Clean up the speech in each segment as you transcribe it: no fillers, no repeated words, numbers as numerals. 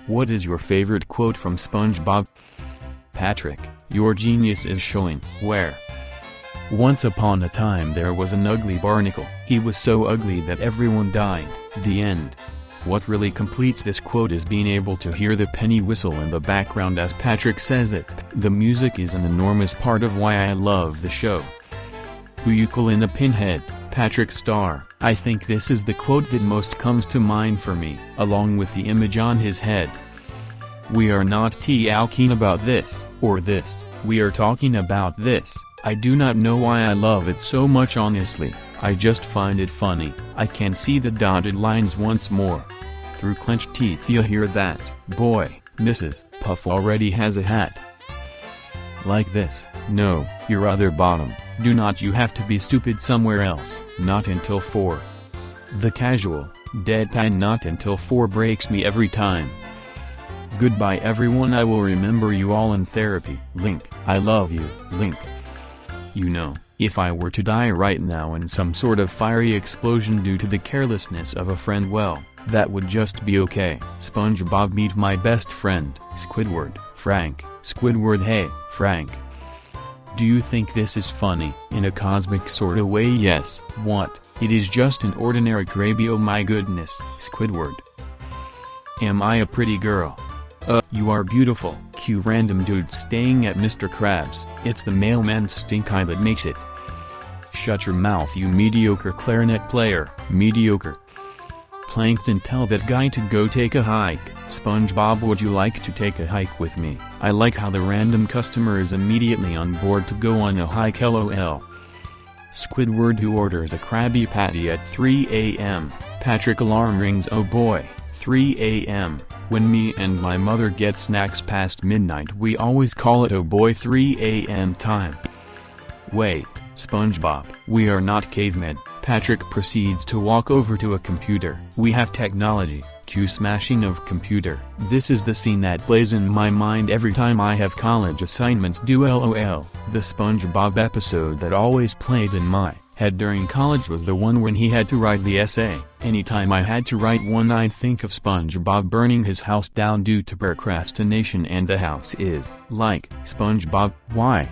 What is your favorite quote from SpongeBob? Patrick, your genius is showing. Where? Once upon a time there was an ugly barnacle. He was so ugly that everyone died. The end. What really completes this quote is being able to hear the penny whistle in the background as Patrick says it. The music is an enormous part of why I love the show. Who you call in a pinhead? Patrick Star. I think this is the quote that most comes to mind for me, along with the image on his head. We are not talking about this, or this, we are talking about this. I do not know why I love it so much honestly, I just find it funny. I can see the dotted lines once more. Through clenched teeth you hear that, boy, Mrs. Puff already has a hat. Like this. No, your other bottom. Do not you have to be stupid somewhere else. Not until 4. The casual, deadpan not until 4 breaks me every time. Goodbye everyone, I will remember you all in therapy. Link, I love you, Link. You know, if I were to die right now in some sort of fiery explosion due to the carelessness of a friend, well, that would just be okay. SpongeBob, meet my best friend, Squidward. Frank. Squidward, hey, Frank. Do you think this is funny? In a cosmic sorta way, yes. What? It is just an ordinary Krabby, oh my goodness. Squidward. Am I a pretty girl? You are beautiful. Cue random dude staying at Mr. Krabs. It's the mailman's stink eye that makes it. Shut your mouth, you mediocre clarinet player. Mediocre. Plankton, tell that guy to go take a hike. SpongeBob, would you like to take a hike with me? I like how the random customer is immediately on board to go on a hike, lol. Squidward, who orders a Krabby Patty at 3 a.m. Patrick, alarm rings, oh boy, 3 a.m. When me and my mother get snacks past midnight we always call it oh boy 3 a.m. time. Wait, SpongeBob, we are not cavemen. Patrick proceeds to walk over to a computer. We have technology. Cue smashing of computer. This is the scene that plays in my mind every time I have college assignments due, lol. The SpongeBob episode that always played in my head during college was the one when he had to write the essay. Anytime I had to write one I'd think of SpongeBob burning his house down due to procrastination, and the house is like, SpongeBob, why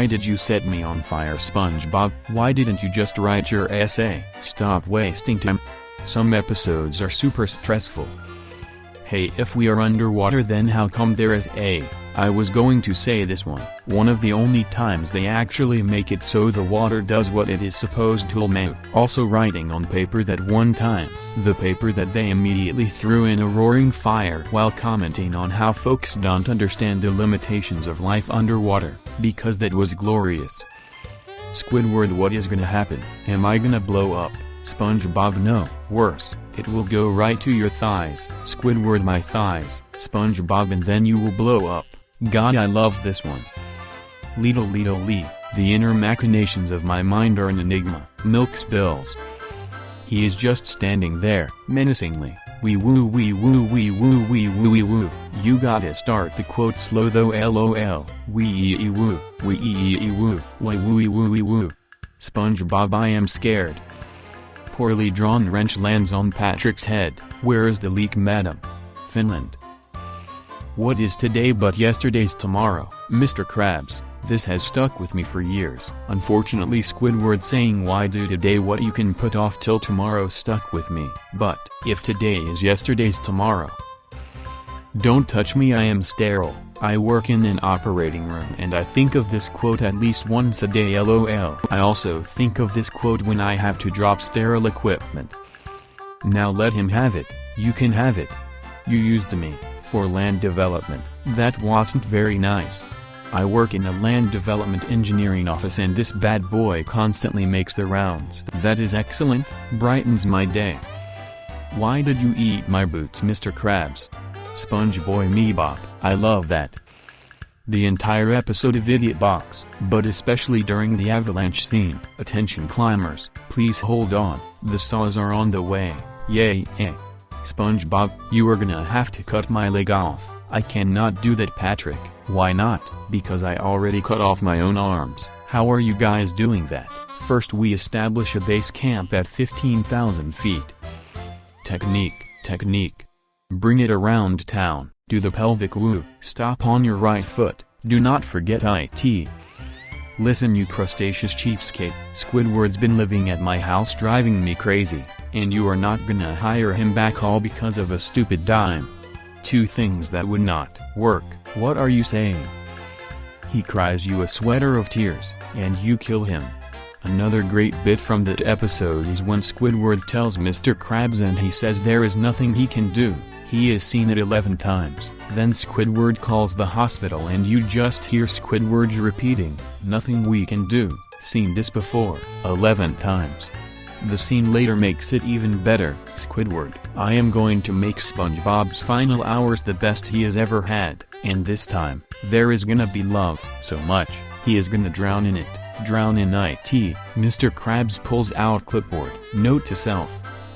did you set me on fire? SpongeBob, why didn't you just write your essay? Stop wasting time. Some episodes are super stressful. Hey, if we are underwater then how come there is I was going to say this one of the only times they actually make it so the water does what it is supposed to. Also writing on paper that one time, the paper that they immediately threw in a roaring fire while commenting on how folks don't understand the limitations of life underwater, because that was glorious. Squidward, what is gonna happen? Am I gonna blow up? SpongeBob, no, worse, it will go right to your thighs. Squidward, my thighs. SpongeBob, and then you will blow up. God, I love this one. Lee, the inner machinations of my mind are an enigma. Milk spills. He is just standing there, menacingly. Wee woo wee woo wee woo wee woo wee woo. You gotta start the quote slow though, lol. Wee ee woo, wee ee woo, wee woo woo wee woo. SpongeBob, I am scared. Poorly drawn wrench lands on Patrick's head. Where is the leak, madam? Finland. What is today but yesterday's tomorrow? Mr. Krabs, this has stuck with me for years. Unfortunately, Squidward saying why do today what you can put off till tomorrow stuck with me. But, if today is yesterday's tomorrow. Don't touch me, I am sterile. I work in an operating room and I think of this quote at least once a day, lol. I also think of this quote when I have to drop sterile equipment. Now let him have it, you can have it. You used me for land development. That wasn't very nice. I work in a land development engineering office and this bad boy constantly makes the rounds. That is excellent, brightens my day. Why did you eat my boots, Mr. Krabs? SpongeBob, me Bob, I love that. The entire episode of Idiot Box, but especially during the avalanche scene. Attention climbers, please hold on, the saws are on the way, yay. SpongeBob, you are gonna have to cut my leg off. I cannot do that, Patrick. Why not? Because I already cut off my own arms. How are you guys doing that? First we establish a base camp at 15,000 feet. Technique. Bring it around town, do the pelvic woo, stop on your right foot, do not forget it. Listen you crustaceous cheapskate, Squidward's been living at my house driving me crazy, and you are not gonna hire him back all because of a stupid dime. Two things that would not work, what are you saying? He cries you a sweater of tears, and you kill him. Another great bit from that episode is when Squidward tells Mr. Krabs and he says there is nothing he can do, he is seen it 11 times. Then Squidward calls the hospital and you just hear Squidward repeating, nothing we can do, seen this before, 11 times. The scene later makes it even better. Squidward, I am going to make SpongeBob's final hours the best he has ever had, and this time, there is gonna be love, so much, he is gonna drown in it. Drown in it. Mr. Krabs pulls out clipboard. Note to self.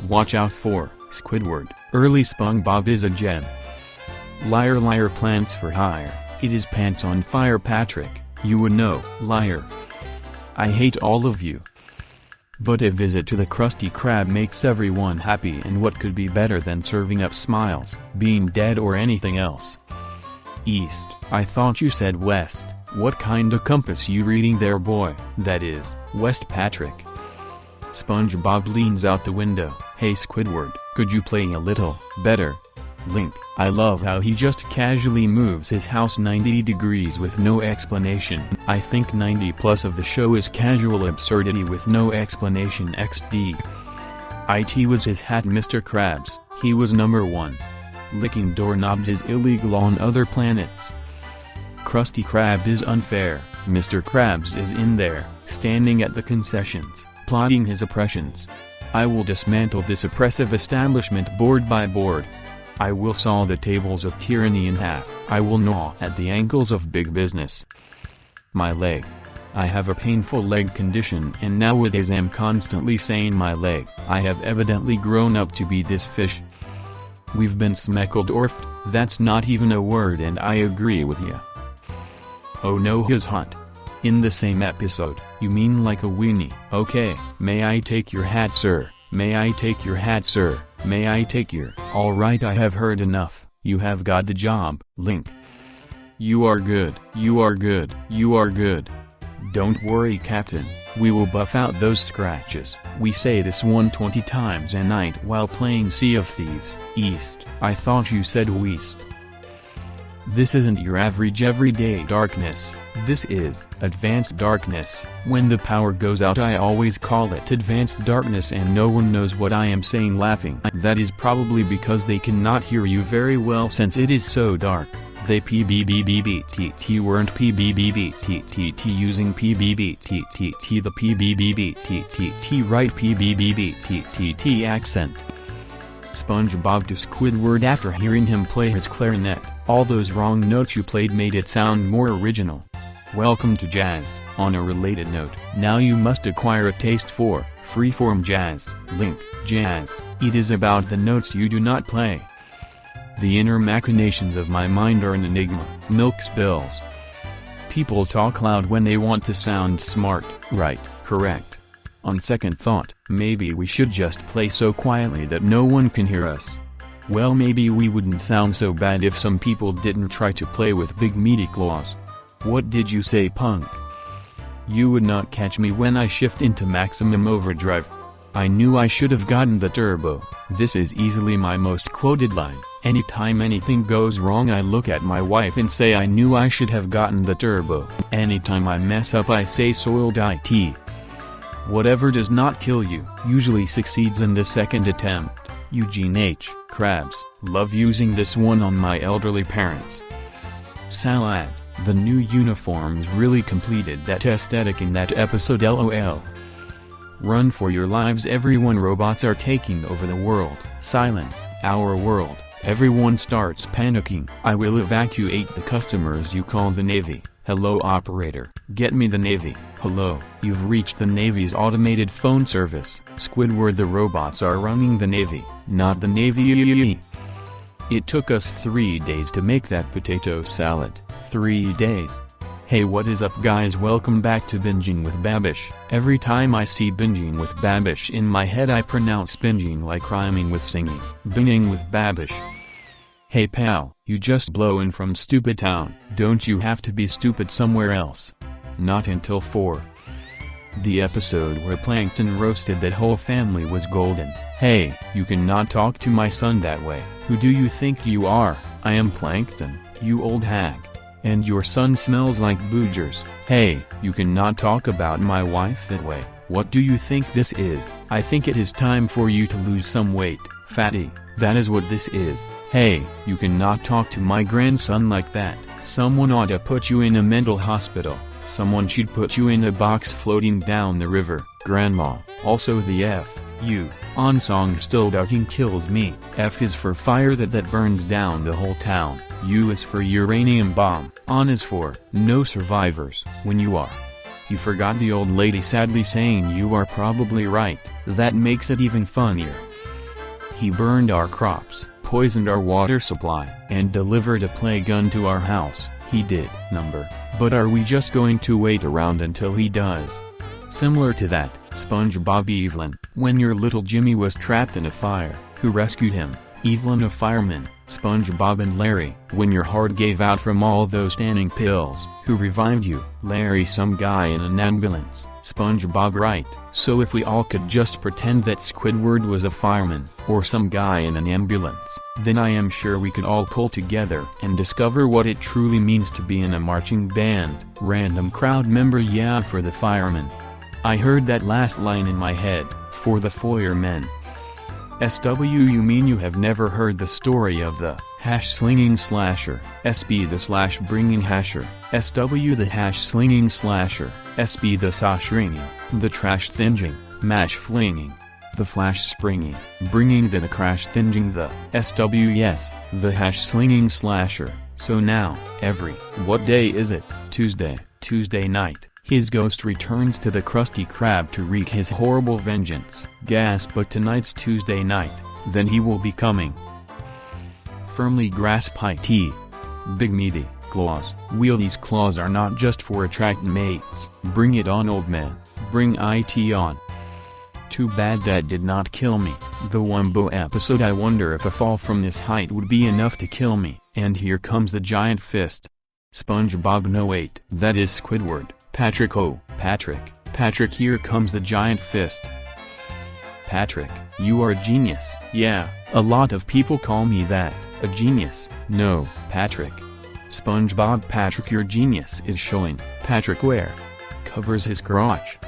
Watch out for Squidward. Early SpongeBob is a gem. Liar liar plans for hire. It is pants on fire Patrick. You would know. Liar. I hate all of you. But a visit to the Krusty Krab makes everyone happy, and what could be better than serving up smiles, being dead or anything else? East. I thought you said west. What kind of compass you reading there boy? That is, West Patrick. SpongeBob leans out the window. Hey Squidward, could you play a little better? Link, I love how he just casually moves his house 90 degrees with no explanation. I think 90 plus of the show is casual absurdity with no explanation XD. IT was his hat Mr. Krabs, he was number one. Licking doorknobs is illegal on other planets. Krusty Krab is unfair, Mr. Krabs is in there, standing at the concessions, plotting his oppressions. I will dismantle this oppressive establishment board by board. I will saw the tables of tyranny in half. I will gnaw at the ankles of big business. My leg. I have a painful leg condition and nowadays am constantly saying my leg. I have evidently grown up to be this fish. We've been smeckledorfed, that's not even a word and I agree with ya. Oh no his hunt. In the same episode, you mean like a weenie? Okay, may I take your hat sir, may I take your hat sir, may I take your… Alright I have heard enough, you have got the job, Link. You are good, you are good, you are good. Don't worry Captain, we will buff out those scratches. We say this 120 times a night while playing Sea of Thieves. East. I thought you said west. This isn't your average everyday darkness, this is advanced darkness. When the power goes out I always call it advanced darkness and no one knows what I am saying laughing. That is probably because they cannot hear you very well since it is so dark. They PBBBBTT weren't PBBBTTT using PBBTTT the PBBBTTT right PBBBTTT accent. SpongeBob to Squidward after hearing him play his clarinet. All those wrong notes you played made it sound more original. Welcome to jazz. On a related note, now you must acquire a taste for freeform jazz. Link, jazz. It is about the notes you do not play. The inner machinations of my mind are an enigma. Milk spills. People talk loud when they want to sound smart. Right, correct. On second thought, maybe we should just play so quietly that no one can hear us. Well maybe we wouldn't sound so bad if some people didn't try to play with big meaty claws. What did you say punk? You would not catch me when I shift into maximum overdrive. I knew I should have gotten the turbo. This is easily my most quoted line. Anytime anything goes wrong I look at my wife and say I knew I should have gotten the turbo. Anytime I mess up I say soiled it. Whatever does not kill you usually succeeds in the second attempt. Eugene H. Krabs, love using this one on my elderly parents. Salad, the new uniforms really completed that aesthetic in that episode LOL. Run for your lives everyone robots are taking over the world. Silence, our world. Everyone starts panicking. I will evacuate the customers you call the Navy. Hello operator, get me the Navy. Hello, you've reached the Navy's automated phone service. Squidward the robots are running the Navy, not the Navy. It took us 3 days to make that potato salad. 3 days. Hey what is up guys, welcome back to Binging with Babish. Every time I see Binging with Babish in my head I pronounce binging like rhyming with singing. Binging with Babish. Hey pal, you just blow in from stupid town. Don't you have to be stupid somewhere else? Not until 4. The episode where Plankton roasted that whole family was golden. Hey, you cannot talk to my son that way. Who do you think you are? I am Plankton, you old hag. And your son smells like boogers. Hey, you cannot talk about my wife that way. What do you think this is? I think it is time for you to lose some weight, fatty. That is what this is. Hey, you cannot talk to my grandson like that. Someone ought to put you in a mental hospital. Someone should put you in a box floating down the river. Grandma. Also the F.U. on song still ducking kills me. F is for fire that burns down the whole town. U is for uranium bomb. On is for no survivors. When you are. You forgot the old lady sadly saying you are probably right. That makes it even funnier. He burned our crops, poisoned our water supply, and delivered a plague gun to our house. He did. Number. But are we just going to wait around until he does? Similar to that, SpongeBob Evelyn. When your little Jimmy was trapped in a fire, who rescued him? Evelyn a fireman. SpongeBob and Larry. When your heart gave out from all those tanning pills, who revived you? Larry some guy in an ambulance. SpongeBob right. So if we all could just pretend that Squidward was a fireman, or some guy in an ambulance, then I am sure we could all pull together and discover what it truly means to be in a marching band. Random crowd member yeah for the fireman. I heard that last line in my head, for the firemen. SW you mean you have never heard the story of the #slinging slasher, SB the slash bringing hasher, SW the #slinging slasher, SB the sash ringing, the trash thinging, mash flinging, the flash springing, bringing the crash thinging the SW yes, the #slinging slasher. So now, what day is it? Tuesday night. His ghost returns to the Krusty Krab to wreak his horrible vengeance. Gasp! But tonight's Tuesday night, then he will be coming. Firmly grasp IT. Big meaty claws. These claws are not just for attracting mates. Bring it on old man. Bring IT on. Too bad that did not kill me. The Wumbo episode I wonder if a fall from this height would be enough to kill me. And here comes the giant fist. SpongeBob no wait. That is Squidward. Patrick oh, Patrick here comes the giant fist. Patrick, you are a genius. Yeah, a lot of people call me that, a genius. No, Patrick. SpongeBob Patrick your genius is showing. Patrick where? Covers his crotch.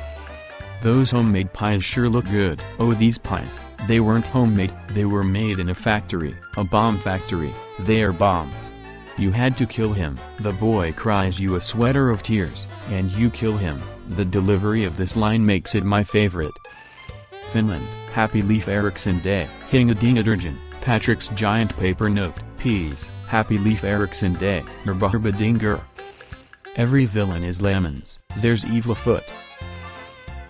Those homemade pies sure look good. Oh these pies, they weren't homemade, they were made in a factory, a bomb factory. They are bombs. You had to kill him. The boy cries you a sweater of tears, and you kill him. The delivery of this line makes it my favorite. Finland, Happy Leif Erikson Day. Hingadingadurgen, Patrick's giant paper note. Peas, Happy Leif Erikson Day. Herbarbadinger. Every villain is lemons. There's evil foot.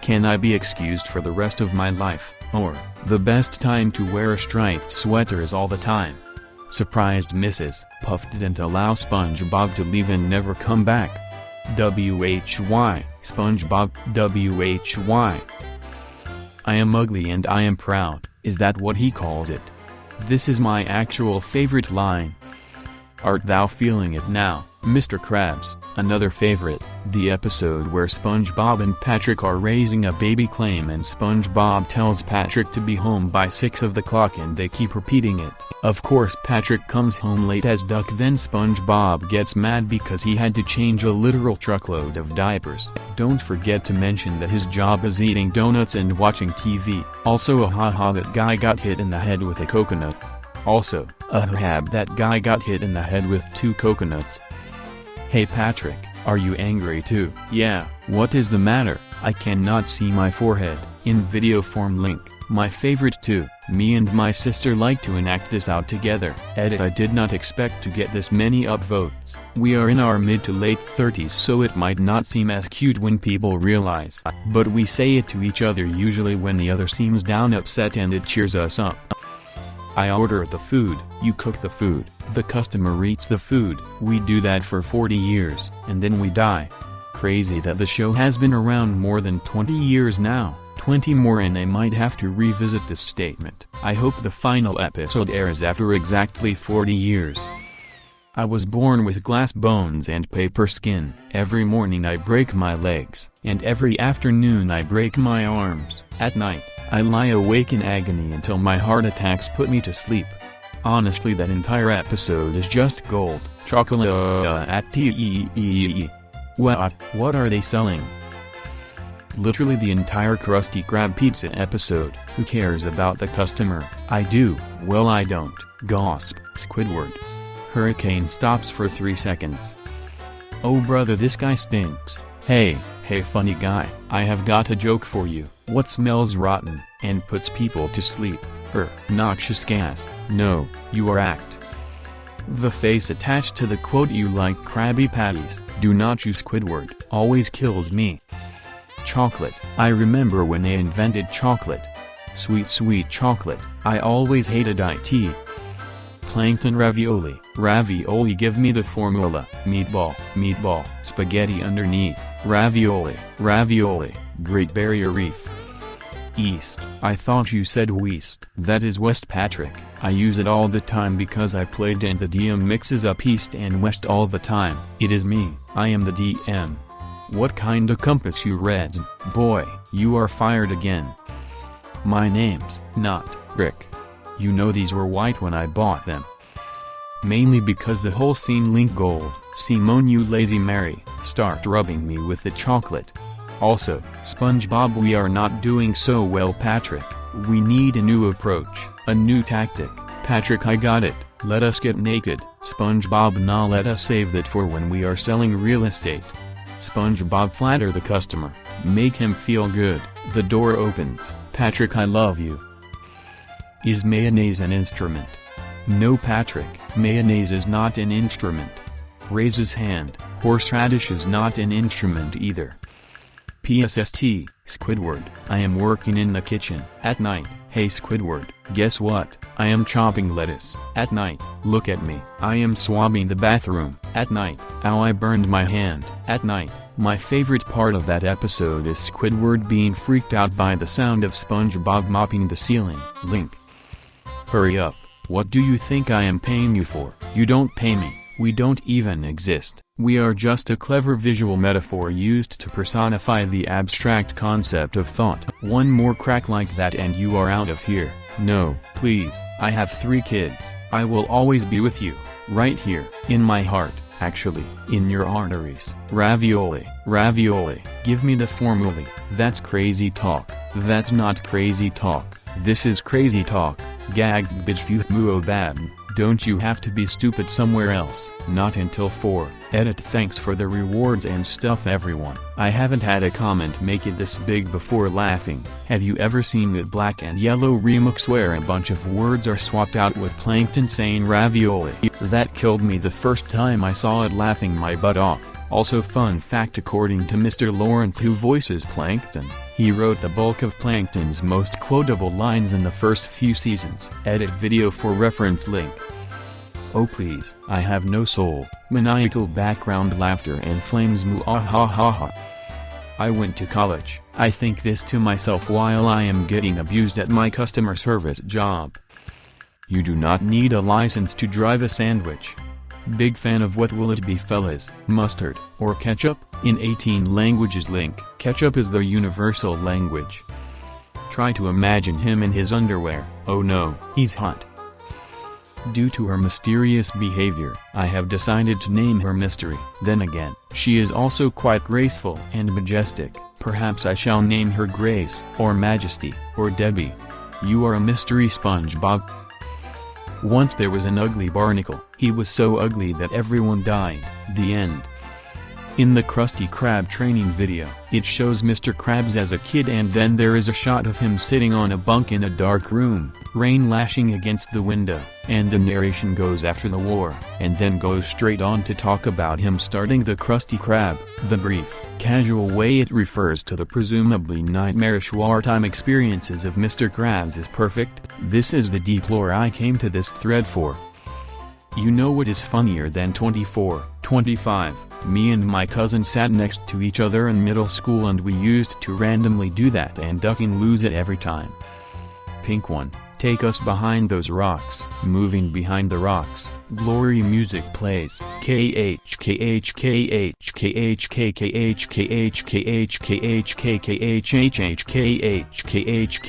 Can I be excused for the rest of my life, or, the best time to wear a striped sweater is all the time? Surprised Mrs. Puff didn't allow SpongeBob to leave and never come back. WHY, SpongeBob, WHY. I am ugly and I am proud, is that what he called it? This is my actual favorite line. Art thou feeling it now, Mr. Krabs? Another favorite, the episode where SpongeBob and Patrick are raising a baby claim and SpongeBob tells Patrick to be home by 6 o'clock and they keep repeating it. Of course Patrick comes home late as duck, then SpongeBob gets mad because he had to change a literal truckload of diapers. Don't forget to mention that his job is eating donuts and watching TV. Also haha that guy got hit in the head with a coconut. Also, that guy got hit in the head with 2 coconuts. Hey Patrick, are you angry too? Yeah, what is the matter? I cannot see my forehead. In video form link. My favorite too. Me and my sister like to enact this out together. Edit I did not expect to get this many upvotes. We are in our mid to late 30s so it might not seem as cute when people realize. But we say it to each other usually when the other seems down upset and it cheers us up. I order the food, you cook the food, the customer eats the food. We do that for 40 years, and then we die. Crazy that the show has been around more than 20 years now. 20 more and I might have to revisit this statement. I hope the final episode airs after exactly 40 years. I was born with glass bones and paper skin. Every morning I break my legs, and every afternoon I break my arms. At night, I lie awake in agony until my heart attacks put me to sleep. Honestly, that entire episode is just gold. Chocolate at TEEE. What are they selling? Literally the entire Krusty Krab pizza episode. Who cares about the customer? I do. Well, I don't. Gasp. Squidward. Hurricane stops for 3 seconds. Oh brother, this guy stinks. Hey funny guy, I have got a joke for you. What smells rotten, and puts people to sleep? Noxious gas. No, you are act. The face attached to the quote "You like Krabby Patties, do not you Squidward" always kills me. Chocolate. I remember when they invented chocolate. Sweet chocolate. I always hated it. Plankton ravioli. Ravioli, give me the formula. Meatball, spaghetti underneath. Ravioli, Great Barrier Reef. East. I thought you said west. That is West, Patrick. I use it all the time because I played and the DM mixes up east and west all the time. It is me. I am the DM. What kind of compass you read? Boy, you are fired again. My name's not Rick. You know these were white when I bought them. Mainly because the whole scene linked gold. Simone, you lazy Mary, start rubbing me with the chocolate. Also, SpongeBob, we are not doing so well, Patrick. We need a new approach, a new tactic. Patrick, I got it. Let us get naked. SpongeBob, nah, let us save that for when we are selling real estate. SpongeBob, flatter the customer. Make him feel good. The door opens. Patrick, I love you. Is mayonnaise an instrument? No, Patrick, mayonnaise is not an instrument. Raise his hand. Horseradish is not an instrument either. PSST, Squidward, I am working in the kitchen. At night, hey Squidward, guess what? I am chopping lettuce. At night, look at me. I am swabbing the bathroom. At night, ow, I burned my hand. At night, my favorite part of that episode is Squidward being freaked out by the sound of SpongeBob mopping the ceiling. Link. Hurry up. What do you think I am paying you for? You don't pay me. We don't even exist. We are just a clever visual metaphor used to personify the abstract concept of thought. One more crack like that and you are out of here. No, please. I have 3 kids. I will always be with you. Right here. In my heart. Actually, in your arteries. Ravioli. Give me the formula. That's crazy talk. That's not crazy talk. This is crazy talk. Gag bitch fu muo bad. Don't you have to be stupid somewhere else? Not until 4. Edit. Thanks for the rewards and stuff, everyone. I haven't had a comment make it this big before laughing. Have you ever seen that black and yellow remix where a bunch of words are swapped out with Plankton saying ravioli? That killed me the first time I saw it, laughing my butt off. Also, fun fact, according to Mr. Lawrence, who voices Plankton, he wrote the bulk of Plankton's most quotable lines in the first few seasons. Edit video for reference link. Oh please, I have no soul. Maniacal background laughter and flames moo ah ha ha ha. I went to college. I think this to myself while I am getting abused at my customer service job. You do not need a license to drive a sandwich. Big fan of what will it be, fellas? Mustard or ketchup? In 18 languages link. Ketchup is the universal language. Try to imagine him in his underwear. Oh no, he's hot. Due to her mysterious behavior, I have decided to name her Mystery. Then again, she is also quite graceful and majestic. Perhaps I shall name her Grace, or Majesty, or Debbie. You are a mystery, SpongeBob. Once there was an ugly barnacle. He was so ugly that everyone died. The end. In the Krusty Krab training video, it shows Mr. Krabs as a kid, and then there is a shot of him sitting on a bunk in a dark room, rain lashing against the window, and the narration goes after the war, and then goes straight on to talk about him starting the Krusty Krab. The brief, casual way it refers to the presumably nightmarish wartime experiences of Mr. Krabs is perfect. This is the deep lore I came to this thread for. You know what is funnier than 24, 25, Me and my cousin sat next to each other in middle school and we used to randomly do that and duck and lose it every time. Pink one, take us behind those rocks. Moving behind the rocks, glory music plays. KH KH KH KH KH KH KH KH KH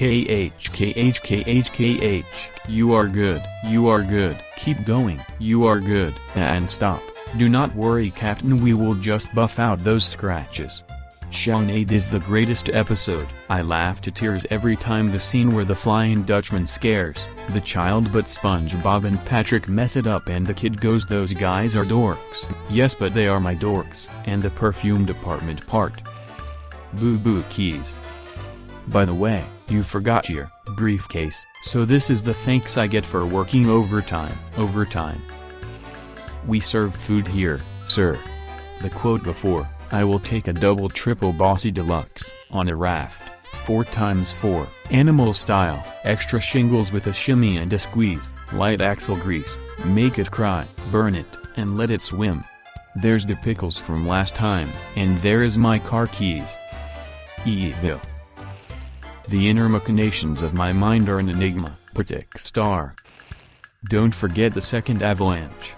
KH KH KH. You are good. You are good. Keep going. You are good. And stop. Do not worry, Captain, we will just buff out those scratches. Shawnade is the greatest episode. I laugh to tears every time the scene where the Flying Dutchman scares the child, but SpongeBob and Patrick mess it up and the kid goes, those guys are dorks. Yes, but they are my dorks. And the perfume department part. Boo boo keys. By the way, you forgot your briefcase, so this is the thanks I get for working overtime. We serve food here, sir. The quote before, I will take a double triple bossy deluxe, on a raft, 4x4, animal style, extra shingles with a shimmy and a squeeze, light axle grease, make it cry, burn it, and let it swim. There's the pickles from last time, and there is my car keys. Evil. The inner machinations of my mind are an enigma, Patek star. Don't forget the second avalanche.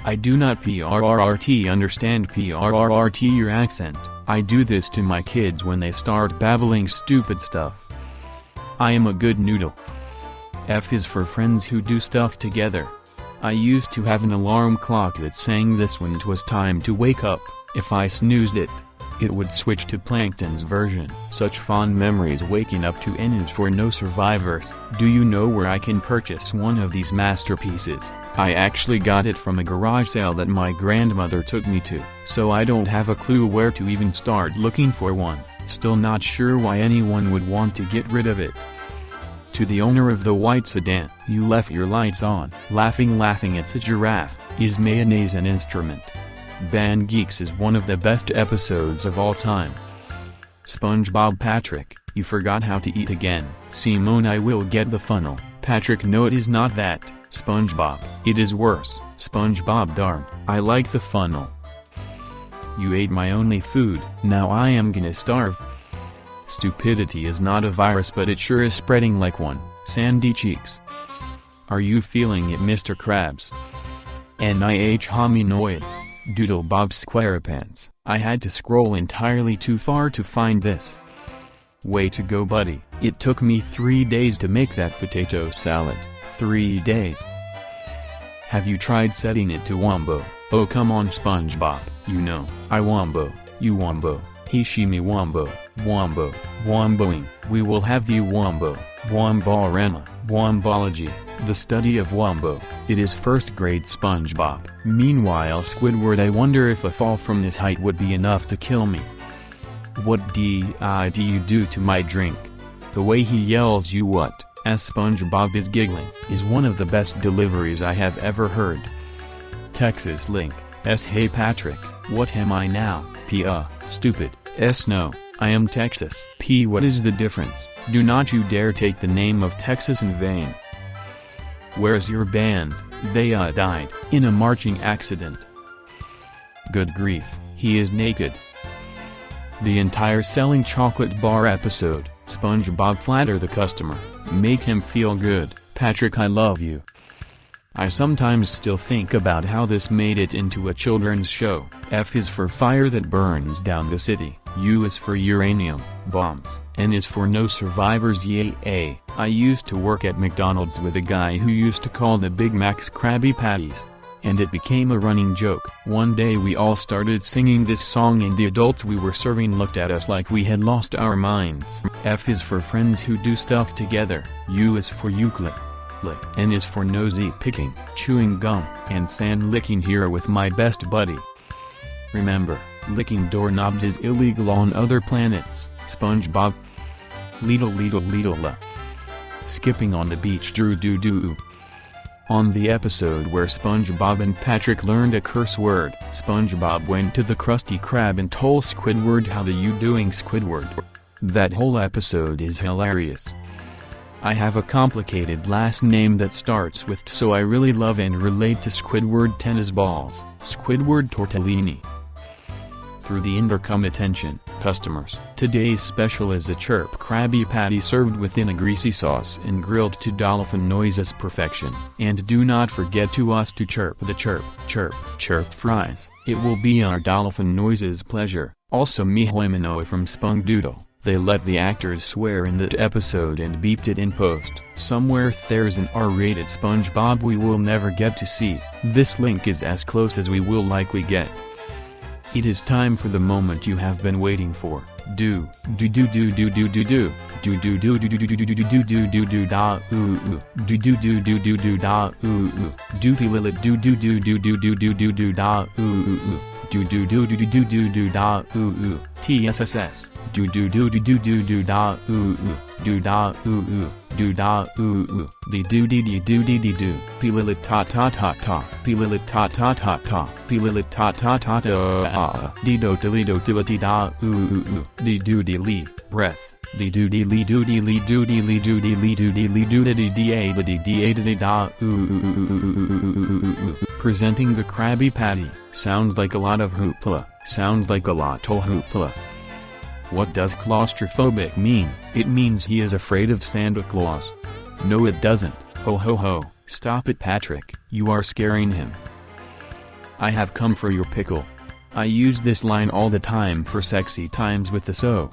I do not understand your accent. I do this to my kids when they start babbling stupid stuff. I am a good noodle. F is for friends who do stuff together. I used to have an alarm clock that sang this when it was time to wake up. If I snoozed it, it would switch to Plankton's version. Such fond memories. Waking up to N is for no survivors. Do you know where I can purchase one of these masterpieces? I actually got it from a garage sale that my grandmother took me to, so I don't have a clue where to even start looking for one. Still not sure why anyone would want to get rid of it. To the owner of the white sedan, you left your lights on. Laughing, it's a giraffe. Is mayonnaise an instrument? Band Geeks is one of the best episodes of all time. SpongeBob, Patrick, you forgot how to eat again. Simone, I will get the funnel. Patrick, no, it is not that. SpongeBob, it is worse. SpongeBob, darn, I like the funnel. You ate my only food, now I am gonna starve. Stupidity is not a virus, but it sure is spreading like one. Sandy Cheeks. Are you feeling it, Mr. Krabs? NIH hominoid. Doodle Bob SquarePants. I had to scroll entirely too far to find this. Way to go, buddy. It took me 3 days to make that potato salad. 3 days. Have you tried setting it to Wombo? Oh come on, SpongeBob, you know, I Wombo, you Wombo, he she me Wombo, Wombo, Womboing. We will have you Wombo, Womborama, Wombology, the study of Wombo. It is first grade, SpongeBob. Meanwhile, Squidward, I wonder if a fall from this height would be enough to kill me. What do you do to my drink? The way he yells you what, as SpongeBob is giggling, is one of the best deliveries I have ever heard. Texas Link, S. Hey Patrick, what am I now? P. Stupid. S. No, I am Texas. P. What is the difference? Do not you dare take the name of Texas in vain. Where's your band? They died in a marching accident. Good grief, he is naked. The entire selling chocolate bar episode, SpongeBob flatter the customer, make him feel good. Patrick, I love you. I sometimes still think about how this made it into a children's show. F is for fire that burns down the city. U is for uranium bombs. N is for no survivors. Yay. I used to work at McDonald's with a guy who used to call the Big Macs Krabby Patties. And it became a running joke. One day we all started singing this song and the adults we were serving looked at us like we had lost our minds. F is for friends who do stuff together. U is for Euclid. N is for nosy picking, chewing gum, and sand licking here with my best buddy. Remember, licking doorknobs is illegal on other planets. SpongeBob. Leedle. Skipping on the beach. Doo. On the episode where SpongeBob and Patrick learned a curse word, SpongeBob went to the Krusty Krab and told Squidward, how the you doing, Squidward? That whole episode is hilarious. I have a complicated last name that starts with T, so I really love and relate to Squidward tennis balls. Squidward Tortellini. through the intercom. Attention, customers. Today's special is a chirp Krabby Patty served within a greasy sauce and grilled to dolphin noises perfection. And do not forget to us to chirp the chirp, chirp, chirp fries. It will be our dolphin noises pleasure. Also mahvhunt from Spunkdoodle. They let the actors swear in that episode and beeped it in post. Somewhere there's an R-rated SpongeBob we will never get to see. This link is as close as we will likely get. It is time for the moment you have been waiting for. Do do do do do do do do do do do do do do do do do do do da ooh do do do do do do da ooh do do do do do do do do do do do da ooh do do do do do do do do da ooh tss do do do do do do do da ooh do da ooh do da ooh the do dee dee do dee dee do pililit ta ta ta ta pililit ta ta ta ta pililit ta ta ta ta dee do tilido tility da ooh the do dee lee breath the do dee lee do dee lee do dee lee do dee lee do dee lee do dee dee a da dee dee a da dee da ooh. Presenting the Krabby Patty. Sounds like a lot of hoopla. Sounds like a lot of hoopla. What does claustrophobic mean? It means he is afraid of Santa Claus. No, it doesn't. Ho ho ho. Stop it, Patrick. You are scaring him. I have come for your pickle. I use this line all the time for sexy times with the so.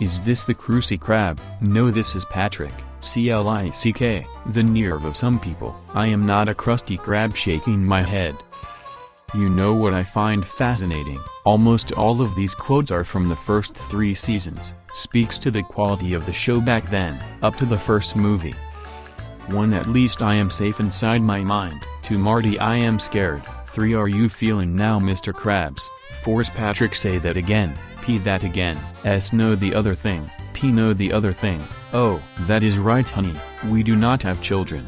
Is this the Crucy Crab? No, this is Patrick. CLICK, the nerve of some people. I am not a crusty crab shaking my head. You know what I find fascinating? Almost all of these quotes are from the first 3 seasons. Speaks to the quality of the show back then, up to the first movie. 1. At least I am safe inside my mind. 2. Marty, I am scared. 3. Are you feeling now, Mr. Krabs? 4. Patrick, say that again. P. That again. S. Know the other thing. P. Know the other thing. Oh, that is right, honey. We do not have children.